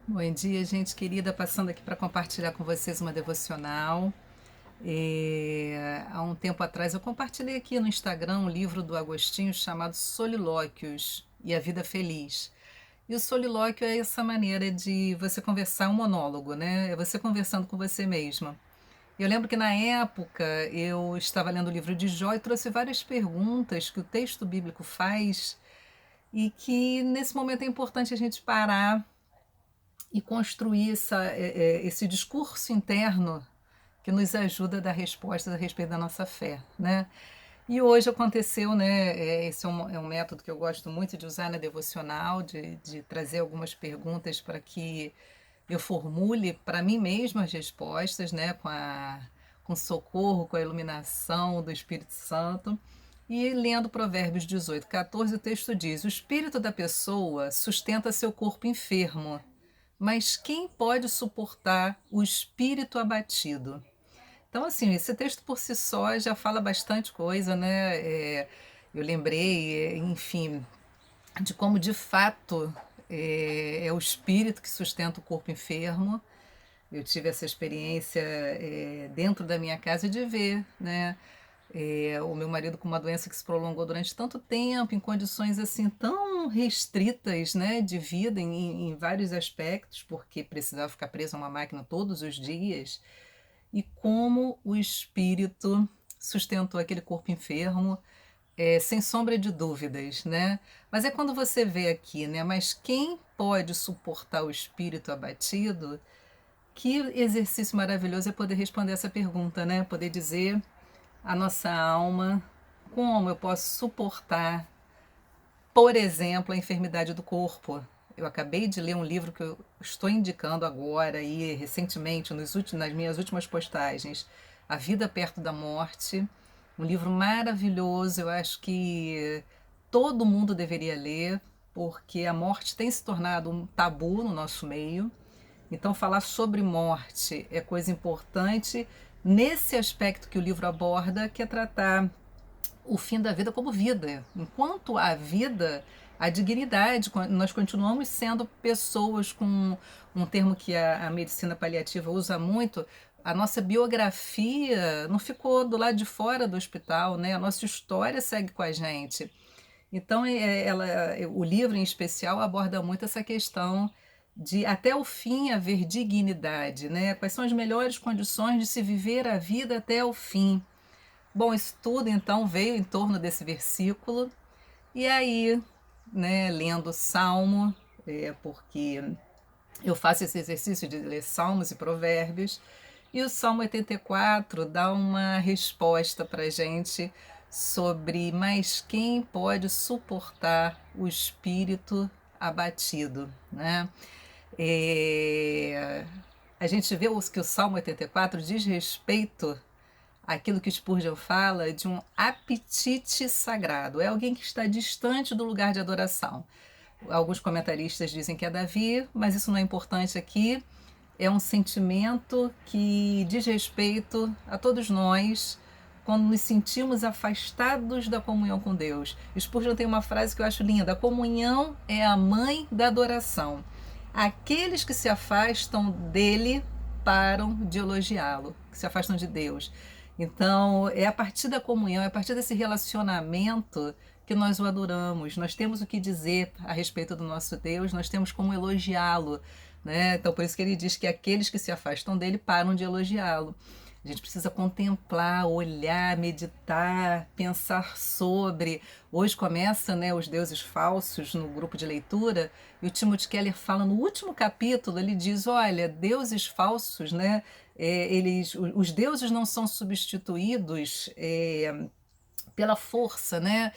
Bom dia, gente querida, passando aqui para compartilhar com vocês uma devocional. Há um tempo atrás eu compartilhei aqui no Instagram um livro do Agostinho chamado Solilóquios e a Vida Feliz. E o solilóquio é essa maneira de você conversar, um monólogo, né? É você conversando com você mesma. Eu lembro que na época eu estava lendo o livro de Jó e trouxe várias perguntas que o texto bíblico faz e que nesse momento é importante a gente parar e construir esse discurso interno que nos ajuda a dar respostas a respeito da nossa fé, né? E hoje aconteceu, né? Esse é um método que eu gosto muito de usar na devocional, de trazer algumas perguntas para que eu formule para mim mesma as respostas, né? Com socorro, com a iluminação do Espírito Santo. E lendo Provérbios 18:14, o texto diz: O espírito da pessoa sustenta seu corpo enfermo, mas quem pode suportar o espírito abatido? Então, assim, esse texto por si só já fala bastante coisa, né? Eu lembrei, enfim, de como de fato é o espírito que sustenta o corpo enfermo. Eu tive essa experiência dentro da minha casa de ver, né? O meu marido com uma doença que se prolongou durante tanto tempo, em condições assim tão restritas, né, de vida em vários aspectos, porque precisava ficar preso a uma máquina todos os dias, e como o espírito sustentou aquele corpo enfermo, sem sombra de dúvidas, né? Mas é quando você vê aqui, né? Mas quem pode suportar o espírito abatido? Que exercício maravilhoso é poder responder essa pergunta, né? Poder dizer à nossa alma como eu posso suportar, por exemplo, a enfermidade do corpo. Eu acabei de ler um livro que eu estou indicando agora e recentemente nas minhas últimas postagens, A Vida Perto da Morte, um livro maravilhoso. Eu acho que todo mundo deveria ler, porque a morte tem se tornado um tabu no nosso meio. Então, falar sobre morte é coisa importante nesse aspecto que o livro aborda, que é tratar o fim da vida como vida. Enquanto há vida, a dignidade, nós continuamos sendo pessoas com um termo que a medicina paliativa usa muito. A nossa biografia não ficou do lado de fora do hospital, né? A nossa história segue com a gente. Então, o livro em especial aborda muito essa questão de até o fim haver dignidade, né? Quais são as melhores condições de se viver a vida até o fim? Bom, isso tudo então veio em torno desse versículo, e aí, né, lendo o Salmo, porque eu faço esse exercício de ler Salmos e Provérbios, e o Salmo 84 dá uma resposta para a gente sobre mas quem pode suportar o espírito abatido, né? É, a gente vê que o Salmo 84 diz respeito àquilo que Spurgeon fala de um apetite sagrado. É alguém que está distante do lugar de adoração. Alguns comentaristas dizem que é Davi, mas isso não é importante aqui. É um sentimento que diz respeito a todos nós quando nos sentimos afastados da comunhão com Deus. Spurgeon tem uma frase que eu acho linda: a comunhão é a mãe da adoração. Aqueles que se afastam dele param de elogiá-lo, que se afastam de Deus. Então, é a partir da comunhão, é a partir desse relacionamento que nós o adoramos. Nós temos o que dizer a respeito do nosso Deus, nós temos como elogiá-lo, né? Então, por isso que ele diz que aqueles que se afastam dele param de elogiá-lo. A gente precisa contemplar, olhar, meditar, pensar sobre. Hoje começa, né, os deuses falsos no grupo de leitura, e o Timothy Keller fala no último capítulo, ele diz, olha, deuses falsos, né, os deuses não são substituídos pela força, né?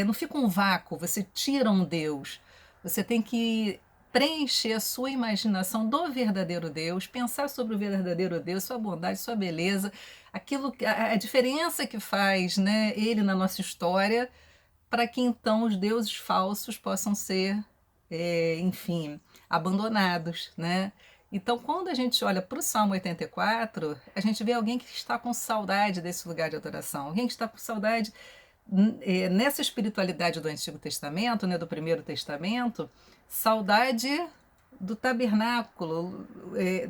Não fica um vácuo, você tira um Deus. Você tem que preencher a sua imaginação do verdadeiro Deus, pensar sobre o verdadeiro Deus, sua bondade, sua beleza, a diferença que faz, né, ele na nossa história, para que então os deuses falsos possam ser, enfim, abandonados, né? Então, quando a gente olha para o Salmo 84, a gente vê alguém que está com saudade desse lugar de adoração, alguém que está com saudade nessa espiritualidade do Antigo Testamento, né, do Primeiro Testamento, saudade do tabernáculo,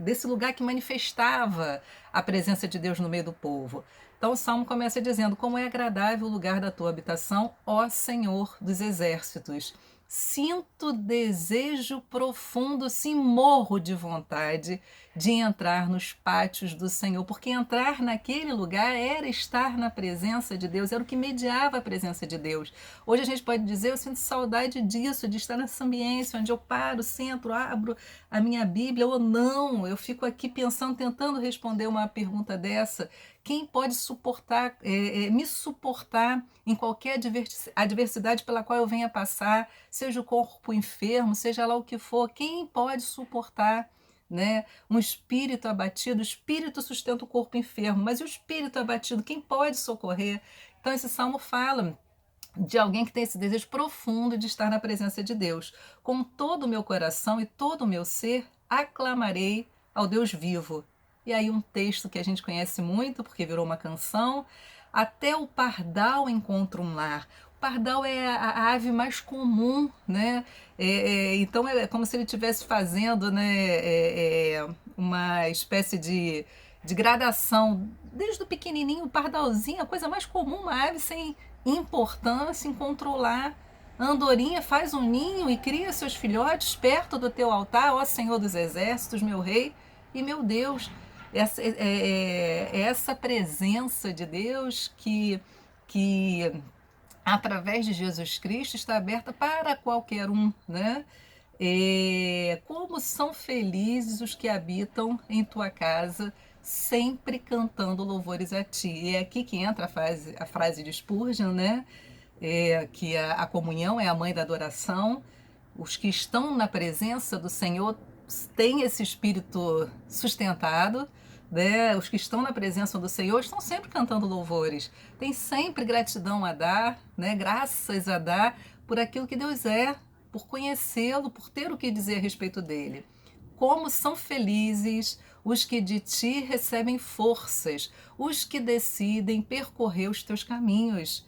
desse lugar que manifestava a presença de Deus no meio do povo. Então o salmo começa dizendo: como é agradável o lugar da tua habitação, ó Senhor dos exércitos. Sinto desejo profundo, sim, morro de vontade de entrar nos pátios do Senhor, porque entrar naquele lugar era estar na presença de Deus, era o que mediava a presença de Deus. Hoje a gente pode dizer: eu sinto saudade disso, de estar nessa ambiência onde eu paro, centro, abro a minha Bíblia, ou não, eu fico aqui pensando, tentando responder uma pergunta dessa. Quem pode suportar, me suportar em qualquer adversidade pela qual eu venha passar, seja o corpo enfermo, seja lá o que for, quem pode suportar, né? Um espírito abatido, o espírito sustenta o corpo enfermo, mas e o espírito abatido, quem pode socorrer? Então esse salmo fala de alguém que tem esse desejo profundo de estar na presença de Deus. Com todo o meu coração e todo o meu ser, aclamarei ao Deus vivo. E aí um texto que a gente conhece muito, porque virou uma canção: até o pardal encontra um lar. O pardal é a ave mais comum, né? Então é como se ele estivesse fazendo, né, uma espécie de gradação. Desde o pequenininho, o pardalzinho, a coisa mais comum, uma ave sem importância, encontrou lá. A andorinha faz um ninho e cria seus filhotes perto do teu altar, ó Senhor dos exércitos, meu rei e meu Deus. Essa presença de Deus que através de Jesus Cristo está aberta para qualquer um, né? Como são felizes os que habitam em tua casa, sempre cantando louvores a ti. E é aqui que entra a frase de Spurgeon, né? Que a comunhão é a mãe da adoração. Os que estão na presença do Senhor têm esse espírito sustentado, né? Os que estão na presença do Senhor estão sempre cantando louvores, tem sempre gratidão a dar, né? Graças a dar por aquilo que Deus é, por conhecê-lo, por ter o que dizer a respeito dele. Como são felizes os que de ti recebem forças, os que decidem percorrer os teus caminhos.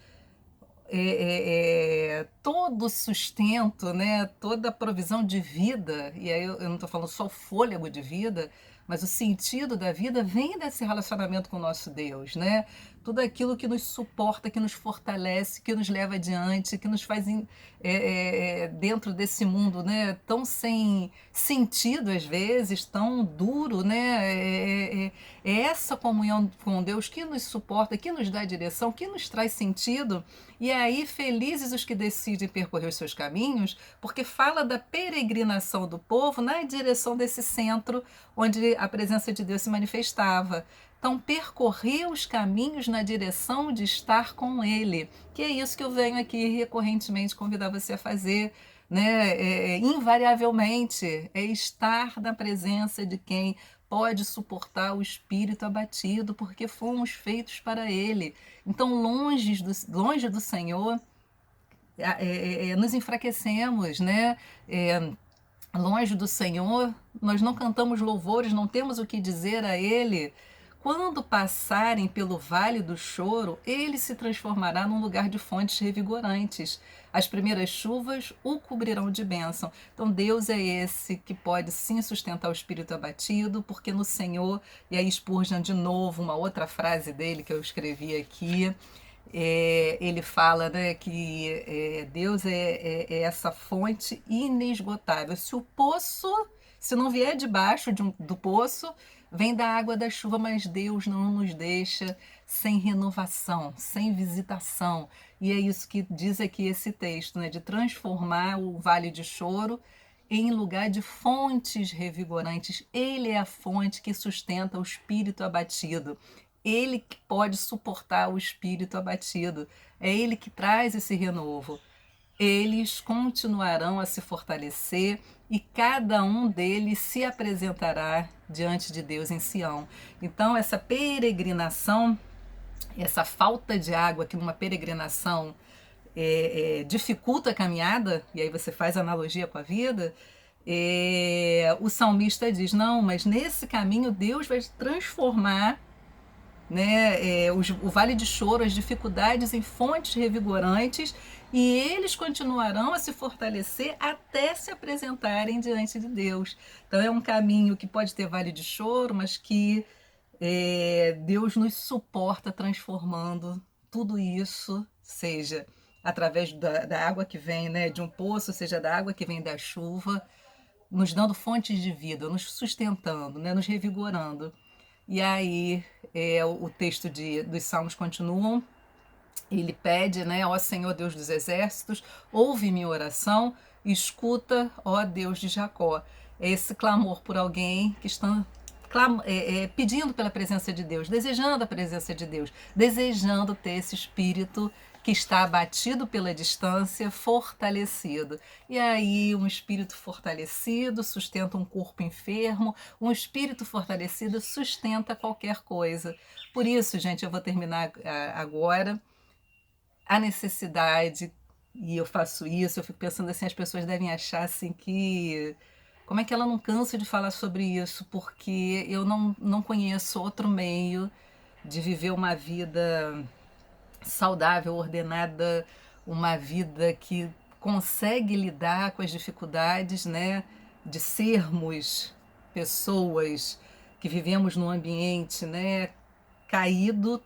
Todo sustento, né, toda a provisão de vida, e aí eu não estou falando só o fôlego de vida, mas o sentido da vida vem desse relacionamento com o nosso Deus, né? Tudo aquilo que nos suporta, que nos fortalece, que nos leva adiante, que nos faz dentro desse mundo, né, tão sem sentido às vezes, tão duro, né? É essa comunhão com Deus que nos suporta, que nos dá direção, que nos traz sentido. E aí, felizes os que decidem percorrer os seus caminhos, porque fala da peregrinação do povo na direção desse centro onde a presença de Deus se manifestava. Então, percorrer os caminhos na direção de estar com Ele, que é isso que eu venho aqui recorrentemente convidar você a fazer, né? Invariavelmente, é estar na presença de quem pode suportar o espírito abatido, porque fomos feitos para Ele. Então, longe do Senhor, nos enfraquecemos, né? Longe do Senhor, nós não cantamos louvores, não temos o que dizer a Ele. Quando passarem pelo vale do choro, ele se transformará num lugar de fontes revigorantes. As primeiras chuvas o cobrirão de bênção. Então Deus é esse que pode sim sustentar o espírito abatido, porque no Senhor, e aí Spurgeon de novo, uma outra frase dele que eu escrevi aqui, ele fala, né, que Deus é essa fonte inesgotável. Se não vier debaixo do poço, vem da água da chuva, mas Deus não nos deixa sem renovação, sem visitação. E é isso que diz aqui esse texto, né, de transformar o vale de choro em lugar de fontes revigorantes. Ele é a fonte que sustenta o espírito abatido. Ele que pode suportar o espírito abatido. É ele que traz esse renovo. Eles continuarão a se fortalecer e cada um deles se apresentará diante de Deus em Sião. Então, essa peregrinação, essa falta de água que numa peregrinação dificulta a caminhada, e aí você faz analogia com a vida, o salmista diz: não, mas nesse caminho Deus vai transformar né, o vale de choro, as dificuldades em fontes revigorantes, e eles continuarão a se fortalecer até se apresentarem diante de Deus. Então é um caminho que pode ter vale de choro, mas que Deus nos suporta transformando tudo isso, seja através da água que vem, né, de um poço, seja da água que vem da chuva, nos dando fontes de vida, nos sustentando, né, nos revigorando. E aí o texto dos Salmos continuam. Ele pede, né, ó Senhor Deus dos exércitos, ouve minha oração, escuta, ó Deus de Jacó. É esse clamor por alguém que está pedindo pela presença de Deus, desejando a presença de Deus, desejando ter esse espírito que está abatido pela distância, fortalecido. E aí, um espírito fortalecido sustenta um corpo enfermo, um espírito fortalecido sustenta qualquer coisa. Por isso, gente, eu vou terminar agora. A necessidade, e eu faço isso, eu fico pensando assim, as pessoas devem achar assim que como é que ela não cansa de falar sobre isso, porque eu não conheço outro meio de viver uma vida saudável, ordenada, uma vida que consegue lidar com as dificuldades, né, de sermos pessoas que vivemos num ambiente, né, caído,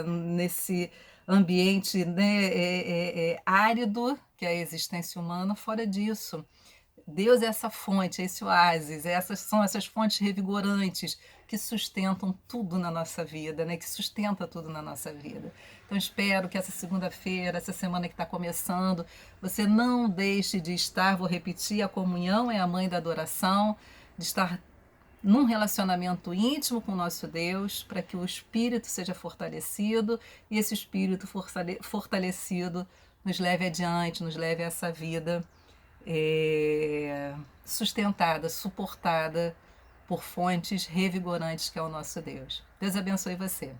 nesse ambiente, né, árido que é a existência humana. Fora disso, Deus é essa fonte, é esse oásis, são essas fontes revigorantes que sustentam tudo na nossa vida, né? Que sustenta tudo na nossa vida. Então espero que essa segunda-feira, essa semana que está começando, você não deixe de estar, vou repetir, a comunhão é a mãe da adoração, de estar num relacionamento íntimo com o nosso Deus, para que o espírito seja fortalecido e esse espírito fortalecido nos leve adiante, nos leve a essa vida sustentada, suportada por fontes revigorantes que é o nosso Deus. Deus abençoe você.